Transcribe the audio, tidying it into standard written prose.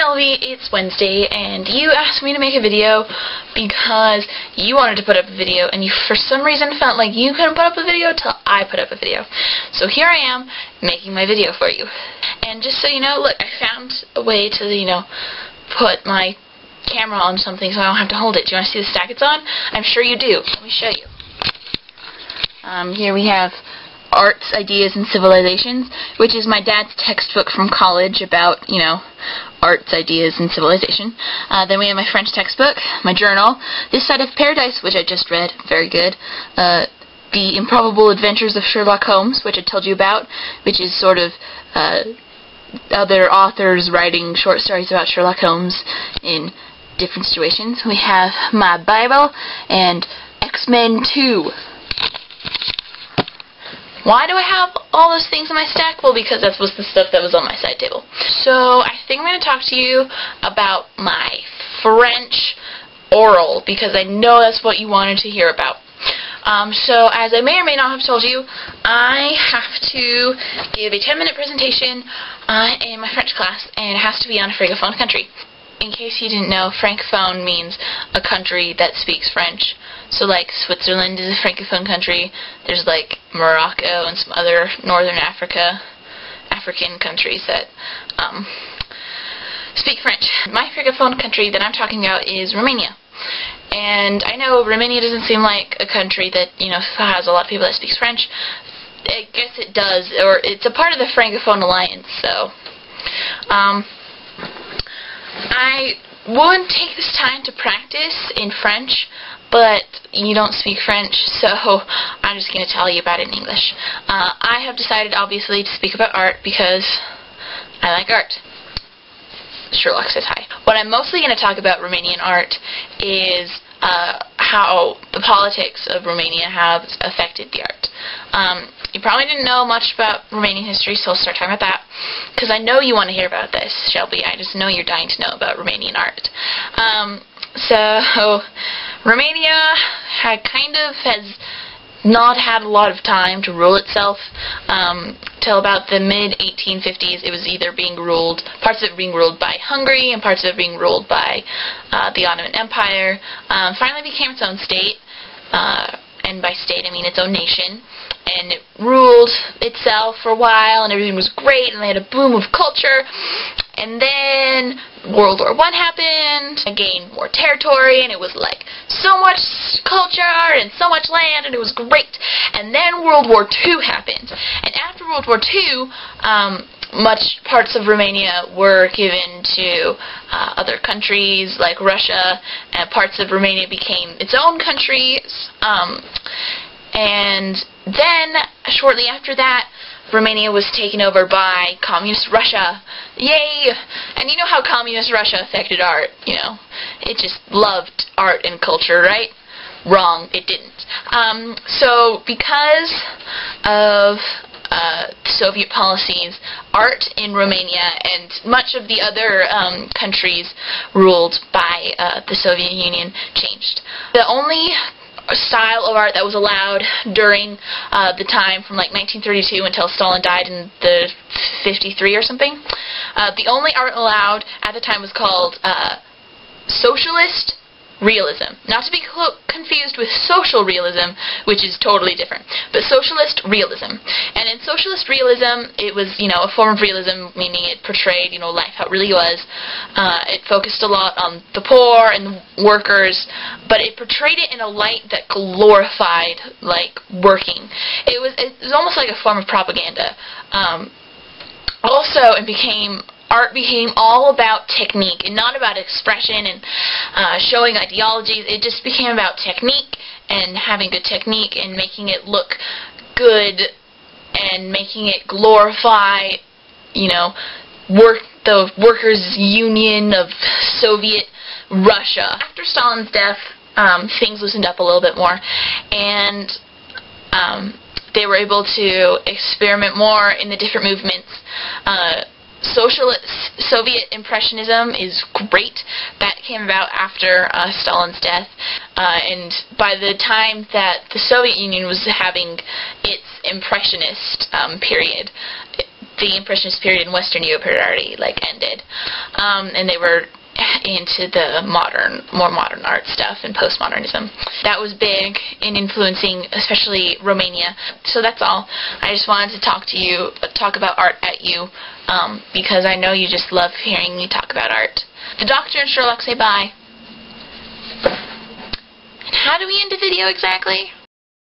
Shelby, it's Wednesday, and you asked me to make a video because you wanted to put up a video, and you for some reason felt like you couldn't put up a video till I put up a video. So here I am, making my video for you. And just so you know, look, I found a way to, put my camera on something so I don't have to hold it. Do you want to see the stack it's on? I'm sure you do. Let me show you. Here we have Arts, Ideas, and Civilizations, which is my dad's textbook from college about, arts, ideas, and civilization. Then we have my French textbook, my journal, This Side of Paradise, which I just read, very good, The Improbable Adventures of Sherlock Holmes, which I told you about, which is sort of other authors writing short stories about Sherlock Holmes in different situations. We have my Bible and X-Men 2. Why do I have all those things in my stack? Well, because that was the stuff that was on my side table. So, I think I'm going to talk to you about my French oral, because I know that's what you wanted to hear about. So, as I may or may not have told you, I have to give a 10-minute presentation in my French class, and it has to be on a francophone country. In case you didn't know, francophone means a country that speaks French. So, like, Switzerland is a francophone country. There's, like, Morocco and some other northern African countries that speak French. My francophone country that I'm talking about is Romania. And I know Romania doesn't seem like a country that, has a lot of people that speaks French. I guess it does, or it's a part of the Francophone Alliance, so I won't take this time to practice in French, but you don't speak French, so I'm just going to tell you about it in English. I have decided, obviously, to speak about art because I like art. Sherlock says hi. What I'm mostly going to talk about Romanian art is how the politics of Romania have affected the art. You probably didn't know much about Romanian history, so I'll start talking about that, because I know you want to hear about this, Shelby. I just know you're dying to know about Romanian art. So, Romania has not had a lot of time to rule itself. Till about the mid-1850s, it was either being ruled, parts of it being ruled by Hungary, and parts of it being ruled by the Ottoman Empire. Finally became its own state, and by state I mean its own nation. And it ruled itself for a while, and everything was great, and they had a boom of culture. And then World War I happened, I gained more territory, and it was like so much culture and so much land, and it was great. And then World War II happened. And after World War II, much parts of Romania were given to other countries like Russia, and parts of Romania became its own countries. And then, shortly after that, Romania was taken over by Communist Russia. Yay! And you know how Communist Russia affected art, It just loved art and culture, right? Wrong, it didn't. So, because of Soviet policies, art in Romania and much of the other countries ruled by the Soviet Union changed. The only style of art that was allowed during the time from like 1932 until Stalin died in the 53 or something. The only art allowed at the time was called socialist realism. Not to be confused with social realism, which is totally different, but socialist realism. And in socialist realism, it was, a form of realism, meaning it portrayed, life how it really was. It focused a lot on the poor and the workers, but it portrayed it in a light that glorified, working. It was almost like a form of propaganda. Also, art became all about technique and not about expression and showing ideologies. It just became about technique and having good technique and making it look good and making it glorify, the workers' union of Soviet Russia. After Stalin's death, things loosened up a little bit more, and they were able to experiment more in the different movements. Soviet Impressionism is great. That came about after Stalin's death, and by the time that the Soviet Union was having its Impressionist period, the Impressionist period in Western Europe had already ended. and they were into the more modern art stuff and postmodernism. That was big in influencing especially Romania. So that's all. I just wanted to talk about art at you, because I know you just love hearing me talk about art. The Doctor and Sherlock say bye. And how do we end the video exactly?